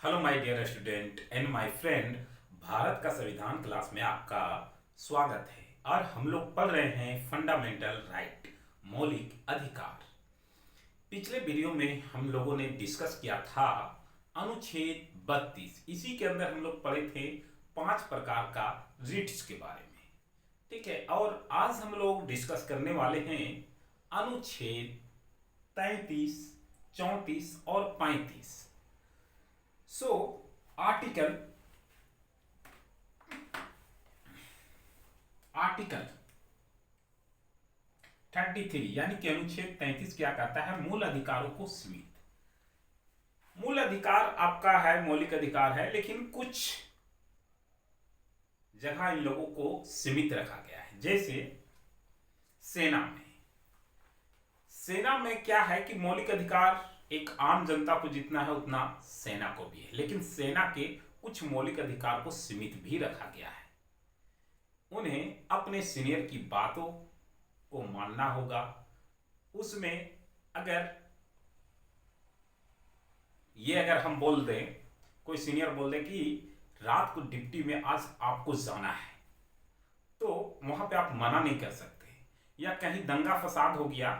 Hello my dear student and my friend. Bharat का संविधान class में आपका स्वागत है और हम लोग पढ़ रहे हैं फंडामेंटल राइट, मौलिक अधिकार। पिछले वीडियो में हम लोगों ने डिस्कस किया था अनुच्छेद 32। इसी के अंदर हम लोग पढ़े थे 5 प्रकार का रिट्स के बारे में। ठीक है, और आज हम लोग डिस्कस करने वाले हैं अनुच्छेद 33, 34 और 35। So, आर्टिकल 33 यानी कि अनुच्छेद 33 क्या कहता है? मूल अधिकारों को सीमित। मूल अधिकार आपका है, मौलिक अधिकार है, लेकिन कुछ जगह इन लोगों को सीमित रखा गया है। जैसे सेना में क्या है कि मौलिक अधिकार एक आम जनता को जितना है उतना सेना को भी है, लेकिन सेना के कुछ मौलिक अधिकार को सीमित भी रखा गया है। उन्हें अपने सीनियर की बातों को मानना होगा। उसमें अगर हम बोल दें, कोई सीनियर बोल दे कि रात को ड्यूटी में आज आपको जाना है, तो वहां पे आप मना नहीं कर सकते। या कहीं दंगा फसाद हो गया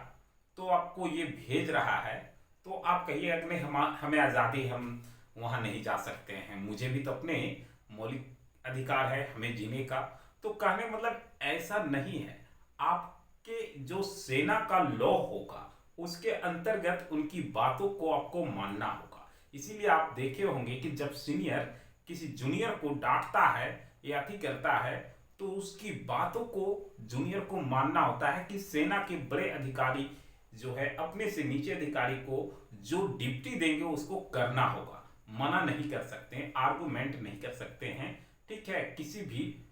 तो आपको ये भेज रहा है, तो आप कहिए कि नहीं, हमें आज़ादी, हम वहाँ नहीं जा सकते हैं, मुझे भी तो अपने मौलिक अधिकार है हमें जीने का। तो कहने मतलब ऐसा नहीं है। आपके जो सेना का लॉ होगा उसके अंतर्गत उनकी बातों को आपको मानना होगा। इसीलिए आप देखे होंगे कि जब सीनियर किसी जूनियर को डांटता है या अति करता है तो उसकी बातों को जूनियर को मानना होता है कि सेना के बड़े अधिकारी जो है अपने से नीचे अधिकारी को जो ड्यूटी देंगे उसको करना होगा। मना नहीं कर सकते हैं, आर्गुमेंट नहीं कर सकते हैं। ठीक है, किसी भी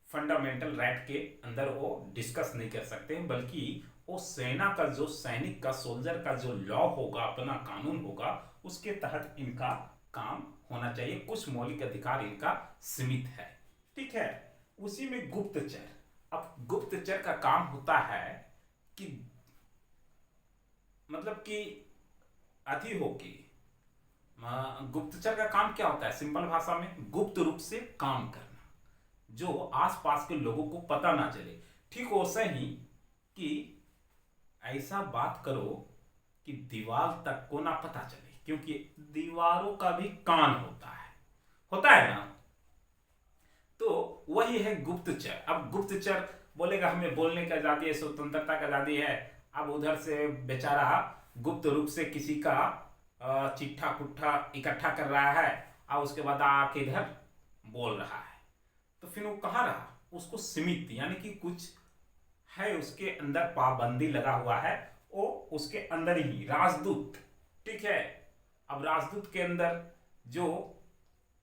फंडामेंटल राइट के अंदर वो डिस्कस नहीं कर सकते हैं, बल्कि वो सेना का जो सैनिक का, सोल्जर का जो लॉ होगा, अपना कानून होगा, उसके तहत इनका काम होना चाहिए। कुछ मौलिक अधिकार इनका सीमित है। ठीक है, उसी में गुप्तचर। अब गुप्तचर का काम होता है कि मतलब कि अति हो कि गुप्तचर का काम क्या होता है? सिंपल भाषा में गुप्त रूप से काम करना, जो आसपास के लोगों को पता ना चले। ठीक वैसा ही कि ऐसा बात करो कि दीवार तक को ना पता चले, क्योंकि दीवारों का भी कान होता है ना। तो वही है गुप्तचर। अब गुप्तचर बोलेगा हमें बोलने की आजादी है, स्वतंत्रता की आजादी है। अब उधर से बेचारा गुप्त रूप से किसी का चिट्ठा कुट्ठा इकट्ठा कर रहा है और उसके बाद आके इधर बोल रहा है, तो फिर वो कहाँ रहा? उसको सीमित, यानी कि कुछ है उसके अंदर, पाबंदी लगा हुआ है, वो उसके अंदर ही राजदूत। ठीक है, अब राजदूत के अंदर जो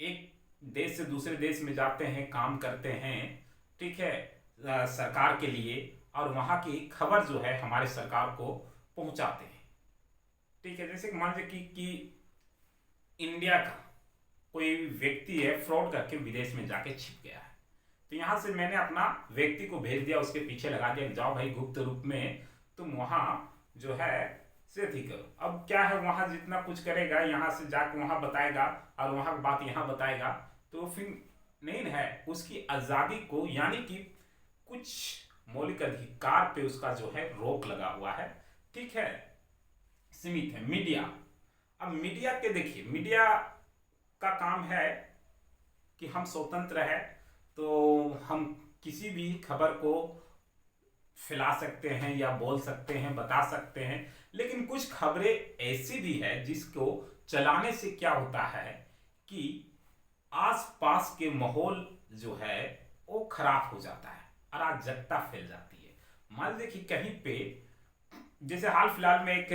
एक देश से दूसरे देश में जाते हैं, काम करते हैं, ठीक है, सरकार के लिए, और वहां की खबर जो है हमारे सरकार को पहुंचाते हैं। ठीक है, जैसे मान लीजिए कि इंडिया का कोई व्यक्ति है, फ्रॉड करके विदेश में जाके छिप गया है, तो यहां से मैंने अपना व्यक्ति को भेज दिया, उसके पीछे लगा दिया, जाओ भाई गुप्त रूप में तुम वहां जो है से थी करो। अब क्या है, वहां जितना कुछ करेगा यहाँ से जाके वहां बताएगा और वहां की बात यहाँ बताएगा, तो फिर नहीं है उसकी आजादी को, यानी कि कुछ मौलिक अधिकार पे उसका जो है रोक लगा हुआ है। ठीक है, सीमित है। मीडिया। अब मीडिया के देखिए, मीडिया का काम है कि हम स्वतंत्र है, तो हम किसी भी खबर को फैला सकते हैं या बोल सकते हैं, बता सकते हैं, लेकिन कुछ खबरें ऐसी भी है जिसको चलाने से क्या होता है कि आसपास के माहौल जो है वो खराब हो जाता है, अराजकता फैल जाती है। मान लीजिए कि कहीं पे, जैसे हाल फिलहाल में एक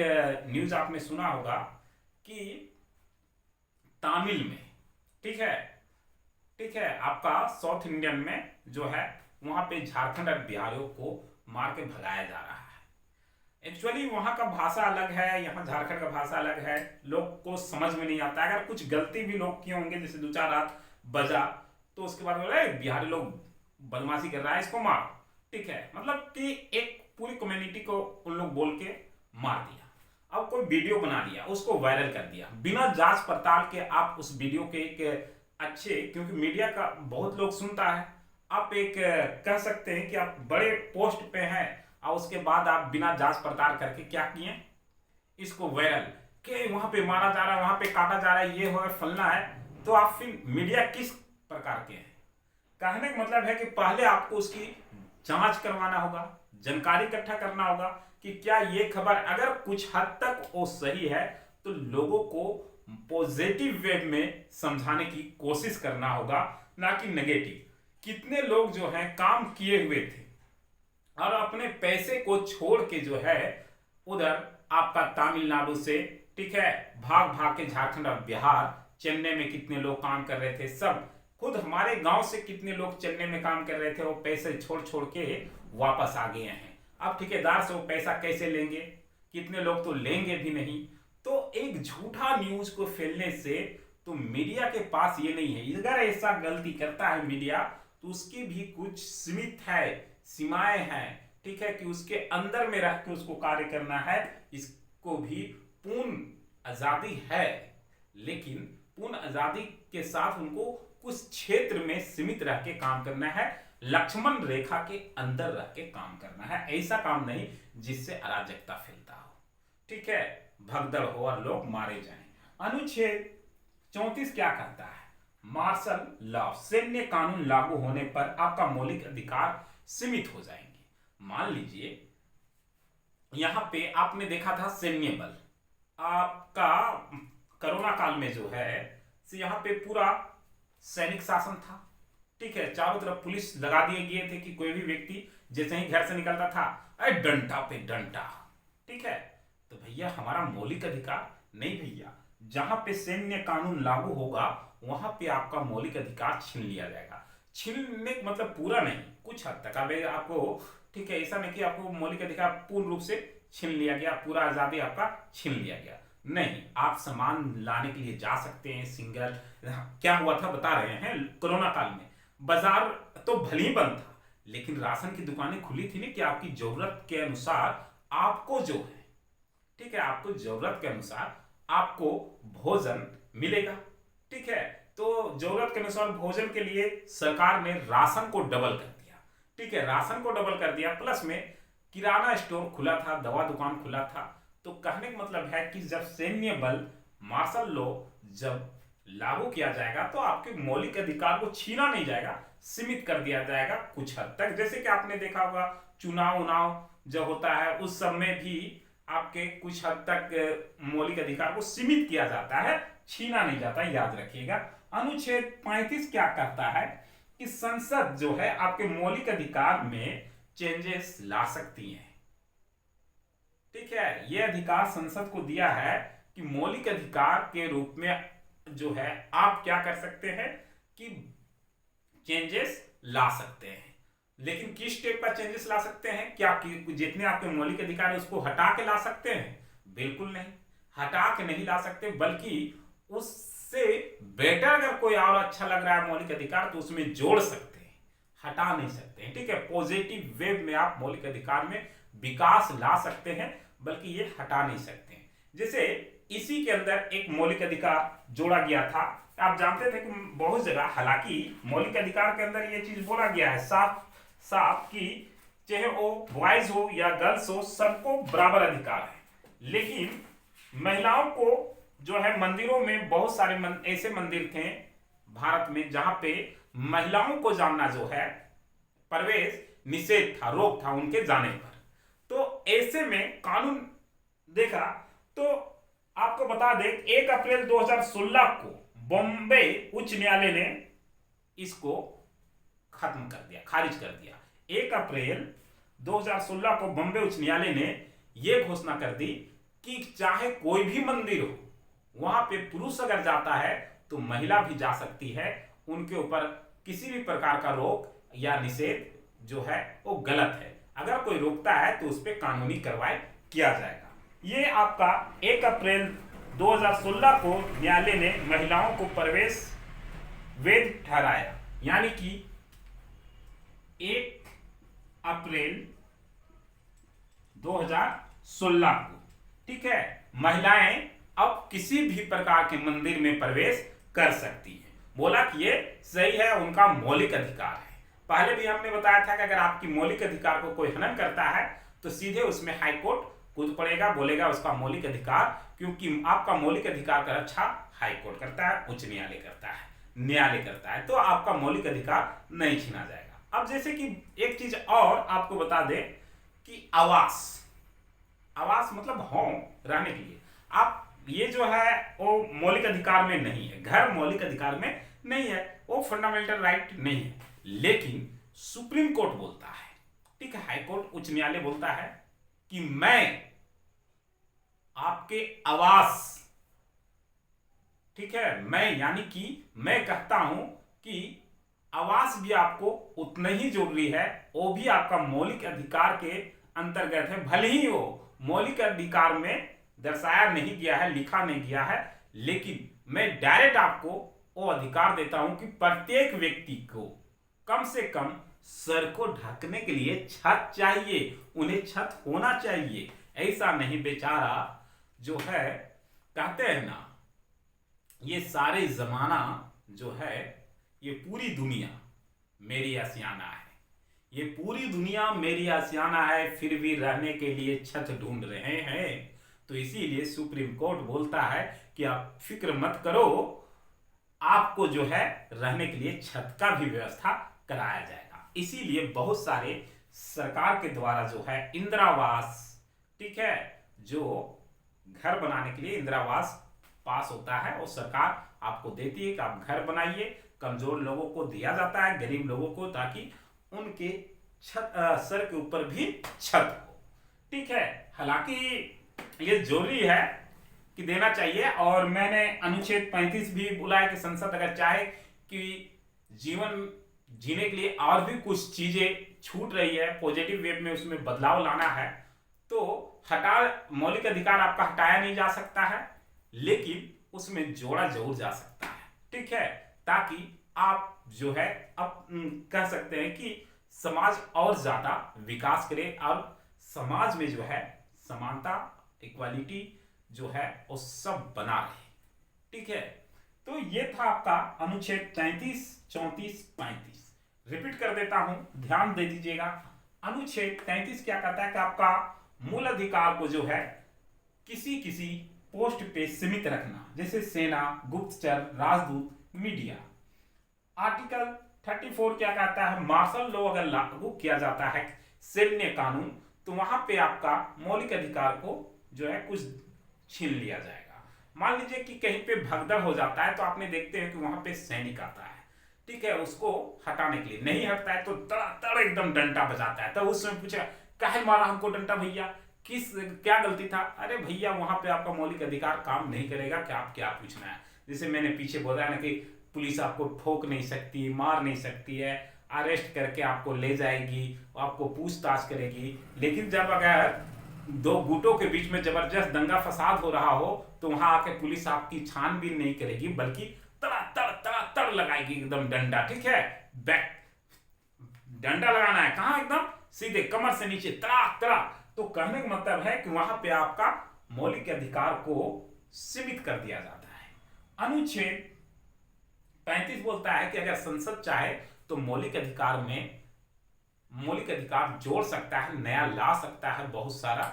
न्यूज आपने सुना होगा कि तमिल में, ठीक है, आपका साउथ इंडियन में जो है वहां पे झारखंड और बिहारियों को मार के भगाया जा रहा है। एक्चुअली वहां का भाषा अलग है, यहाँ झारखंड का भाषा अलग है, लोग को समझ में नहीं आता। अगर कुछ गलती भी लोग किए होंगे, जैसे 2-4 रात बजा, तो उसके बाद बोले बिहारी लोग बदमाशी कर रहा है, इसको मारो। ठीक है, मतलब कि एक पूरी कम्युनिटी को उन लोग बोल के मार दिया। अब कोई वीडियो बना लिया, उसको वायरल कर दिया बिना जांच पड़ताल के। आप उस वीडियो के एक अच्छे, क्योंकि मीडिया का बहुत लोग सुनता है, आप एक कह सकते हैं कि आप बड़े पोस्ट पे हैं और उसके बाद आप बिना जांच पड़ताल करके क्या किए, इसको वायरल के वहां पे मारा जा रहा है, वहां पे काटा जा रहा है, ये हो फलना है, तो आप फिर मीडिया किस प्रकार के हैं? कहने का मतलब है कि पहले आपको उसकी जांच करवाना होगा, जानकारी इकट्ठा करना होगा कि क्या ये खबर अगर कुछ हद तक वो सही है तो लोगों को पॉजिटिव वे में समझाने की कोशिश करना होगा, ना कि नेगेटिव। कितने लोग जो हैं काम किए हुए थे और अपने पैसे को छोड़ के जो है उधर आपका तमिलनाडु से, ठीक है, भाग भाग के झारखंड और बिहार, चेन्नई में कितने लोग काम कर रहे थे, सब खुद हमारे गांव से कितने लोग चेन्नई में काम कर रहे थे, वो पैसे छोड़ छोड़ के वापस आ गए हैं। अब ठेकेदार से वो पैसा कैसे लेंगे? कितने लोग तो लेंगे भी नहीं। तो एक झूठा न्यूज को फैलने से तो मीडिया के पास ये नहीं है। अगर ऐसा गलती करता है मीडिया तो उसकी भी कुछ सीमित है, सीमाएं हैं, ठीक है, कि उसके अंदर में रह के उसको कार्य करना है। इसको भी पूर्ण आजादी है, लेकिन पूर्ण आजादी के साथ उनको कुछ क्षेत्र में सीमित रह के काम करना है, लक्ष्मण रेखा के अंदर रह के काम करना है। ऐसा काम नहीं जिससे अराजकता फैलता हो, ठीक है, भगदड़ हो और लोग मारे जाएं। अनुच्छेद 34 क्या कहता है? मार्शल लॉ, सैन्य कानून लागू होने पर आपका मौलिक अधिकार सीमित हो जाएंगे। मान लीजिए यहां पे आपने देखा था सैन्य बल, आपका कोरोना काल में जो है यहां पे पूरा सैनिक शासन था, ठीक है, चारों तरफ पुलिस लगा दिए गए थे कि कोई भी व्यक्ति जैसे ही घर से निकलता था अरे डंडा पे डंडा, ठीक है। तो भैया हमारा मौलिक अधिकार नहीं भैया, जहां पे सैन्य कानून लागू होगा वहां पे आपका मौलिक अधिकार छीन लिया जाएगा। छीनने मतलब पूरा नहीं, कुछ हद तक। अब आपको, ठीक है, ऐसा नहीं कि आपको मौलिक अधिकार पूर्ण रूप से छीन लिया गया, पूरा आजादी आपका छीन लिया गया, नहीं। आप सामान लाने के लिए जा सकते हैं, सिंगल। क्या हुआ था बता रहे हैं, कोरोना काल में बाजार तो भली बंद था लेकिन राशन की दुकानें खुली थी ना, कि आपकी जरूरत के अनुसार आपको जो है, ठीक है, आपको जरूरत के अनुसार आपको भोजन मिलेगा, ठीक है। तो जरूरत के अनुसार भोजन के लिए सरकार ने राशन को डबल कर दिया, ठीक है, राशन को डबल कर दिया, प्लस में किराना स्टोर खुला था, दवा दुकान खुला था। तो कहने का मतलब है कि जब सैन्य बल, मार्शल लॉ जब लागू किया जाएगा तो आपके मौलिक अधिकार को छीना नहीं जाएगा, सीमित कर दिया जाएगा कुछ हद तक। जैसे कि आपने देखा होगा चुनाव उनाव जब होता है उस समय भी आपके कुछ हद तक मौलिक अधिकार को सीमित किया जाता है, छीना नहीं जाता, याद रखिएगा। अनुच्छेद 35 क्या कहता है कि संसद जो है आपके मौलिक अधिकार में चेंजेस ला सकती है, ठीक है। यह अधिकार संसद को दिया है कि मौलिक अधिकार के रूप में जो है आप क्या कर सकते हैं कि चेंजेस ला सकते हैं। लेकिन किस टाइप का चेंजेस ला सकते हैं? क्या कि जितने आपके मौलिक अधिकार है उसको हटा के ला सकते हैं? बिल्कुल नहीं, हटा के नहीं ला सकते, बल्कि उससे बेटर अगर कोई और अच्छा लग रहा है मौलिक अधिकार तो उसमें जोड़ सकते हैं, हटा नहीं सकते हैं, ठीक है। पॉजिटिव वे में आप मौलिक अधिकार में विकास ला सकते हैं, बल्कि ये हटा नहीं सकते हैं। जैसे इसी के अंदर एक मौलिक अधिकार जोड़ा गया था, आप जानते थे कि बहुत जगह, हालांकि मौलिक अधिकार के अंदर ये चीज बोला गया है साफ साफ कि चाहे वो बॉयज हो या गर्ल्स हो, सबको बराबर अधिकार है। लेकिन महिलाओं को जो है मंदिरों में बहुत सारे ऐसे मंदिर थे भारत में जहां पे महिलाओं को जाना जो है प्रवेश निषेध था, रोक था उनके जाने पर। तो ऐसे में कानून देखा तो आपको बता दें 1 अप्रैल 2016 को बॉम्बे उच्च न्यायालय ने इसको खत्म कर दिया, खारिज कर दिया। 1 अप्रैल 2016 को बॉम्बे उच्च न्यायालय ने यह घोषणा कर दी कि चाहे कोई भी मंदिर हो, वहां पे पुरुष अगर जाता है तो महिला भी जा सकती है, उनके ऊपर किसी भी प्रकार का रोक या निषेध जो है वो गलत है। अगर कोई रोकता है तो उस पर कानूनी कार्रवाई किया जाएगा। ये आपका 1 अप्रैल 2016 को न्यायालय ने महिलाओं को प्रवेश वैध ठहराया, यानी कि 1 अप्रैल 2016 को ठीक है, महिलाएं अब किसी भी प्रकार के मंदिर में प्रवेश कर सकती हैं। बोला कि ये सही है, उनका मौलिक अधिकार है। पहले भी हमने बताया था कि अगर आपकी मौलिक अधिकार को कोई हनन करता है तो सीधे उसमें हाई कोर्ट कूद पड़ेगा, बोलेगा उसका मौलिक अधिकार, क्योंकि आपका मौलिक अधिकार का रक्षा हाई कोर्ट करता है, उच्च न्यायालय करता है, न्यायालय करता है, तो आपका मौलिक अधिकार नहीं छीना जाएगा। अब जैसे कि एक चीज और आपको बता दें कि आवास, आवास मतलब होम, रहने के लिए, आप ये जो है वो मौलिक अधिकार में नहीं है, घर मौलिक अधिकार में नहीं है, वो फंडामेंटल राइट नहीं है। लेकिन सुप्रीम कोर्ट बोलता है, ठीक है, हाई कोर्ट उच्च न्यायालय बोलता है कि मैं आपके आवास, ठीक है, मैं यानी कि मैं कहता हूं कि आवास भी आपको उतना ही जरूरी है, वो भी आपका मौलिक अधिकार के अंतर्गत है। भले ही वो मौलिक अधिकार में दर्शाया नहीं गया है, लिखा नहीं गया है, लेकिन मैं डायरेक्ट आपको वो अधिकार देता हूं कि प्रत्येक व्यक्ति को कम से कम सर को ढकने के लिए छत चाहिए, उन्हें छत होना चाहिए। ऐसा नहीं बेचारा जो है, कहते हैं ना, ये सारे जमाना जो है, ये पूरी दुनिया मेरी आशियाना है, ये पूरी दुनिया मेरी आशियाना है, फिर भी रहने के लिए छत ढूंढ रहे हैं। तो इसीलिए सुप्रीम कोर्ट बोलता है कि आप फिक्र मत करो, आपको जो है रहने के लिए छत का भी व्यवस्था कराया जाएगा। इसीलिए बहुत सारे सरकार के द्वारा जो है इंदिरावास, ठीक है, जो घर बनाने के लिए इंदिरावास पास होता है और सरकार आपको देती है कि आप घर बनाइए। कमजोर लोगों को दिया जाता है, गरीब लोगों को, ताकि उनके छत सर के ऊपर भी छत हो, ठीक है। हालांकि ये जरूरी है कि देना चाहिए, और मैंने अनुच्छेद 35 भी बोला है कि संसद अगर चाहे कि जीवन जीने के लिए और भी कुछ चीजें छूट रही है, पॉजिटिव वे में उसमें बदलाव लाना है, तो मौलिक अधिकार आपका हटाया नहीं जा सकता है, लेकिन उसमें जोड़ा जरूर जा सकता है, ठीक है, ताकि आप जो है अब कह सकते हैं कि समाज और ज्यादा विकास करे और समाज में जो है समानता, इक्वालिटी जो है वो सब बना रहे, ठीक है। तो ये था आपका अनुच्छेद 33, 34, 35। रिपीट कर देता हूं, ध्यान दे दीजिएगा। अनुच्छेद 33 क्या कहता है कि आपका मूल अधिकार को जो है किसी किसी पोस्ट पे सीमित रखना, जैसे सेना, गुप्तचर, राजदूत, मीडिया। आर्टिकल 34 क्या कहता है, मार्शल लॉ अगर लागू किया जाता है, सैन्य कानून, तो वहां पे आपका मौलिक अधिकार को जो है कुछ छीन लिया जाएगा। मान लीजिए कि कहीं पे भगदड़ हो जाता है, तो आपने देखते हैं कि वहां पे सैनिक आता है, ठीक है, उसको हटाने के लिए नहीं हटता है तो तड़ एकदम डंडा बजाता है। तो उस समय पूछा, काहे मारा हमको डंडा भैया, क्या गलती था? अरे भैया वहां पे आपका मौलिक अधिकार काम नहीं करेगा, क्या आप क्या पूछना है। जैसे मैंने पीछे बोला है ना कि पुलिस आपको ठोक नहीं सकती, मार नहीं सकती है, अरेस्ट करके आपको ले जाएगी, आपको पूछताछ करेगी, लेकिन जब अगर दो गुटों के बीच में जबरदस्त दंगा फसाद हो रहा हो तो वहां आके पुलिस आपकी छानबीन नहीं करेगी, बल्कि तड़ा तड़ लगाएगी एकदम डंडा, ठीक है, बैक डंडा लगाना है कहां, एकदम सीधे कमर से नीचे तड़ा। तो कहने का मतलब है कि वहां पे आपका मौलिक अधिकार को सीमित कर दिया जाता है। अनुच्छेद 35 बोलता है कि अगर संसद चाहे तो मौलिक अधिकार जोड़ सकता है, नया ला सकता है, बहुत सारा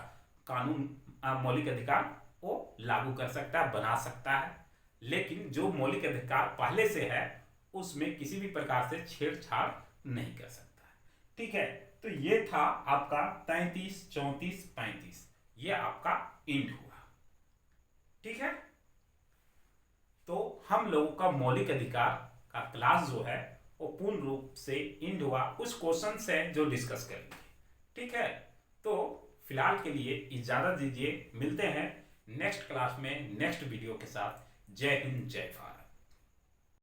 कानून मौलिक अधिकार वो लागू कर सकता है, बना सकता है, लेकिन जो मौलिक अधिकार पहले से है उसमें किसी भी प्रकार से छेड़छाड़ नहीं कर सकता है, ठीक है। तो ये था आपका 33, 34, 35, ये आपका इंड हुआ, ठीक है। तो हम लोगों का मौलिक अधिकार का क्लास जो है वो पूर्ण रूप से इंड हुआ। कुछ क्वेश्चंस हैं जो डिस्कस करेंगे, ठीक है। तो फिलहाल के लिए इजाजत दीजिए, मिलते हैं नेक्स्ट क्लास में नेक्स्ट वीडियो के साथ। जय हिंद, जय भारत।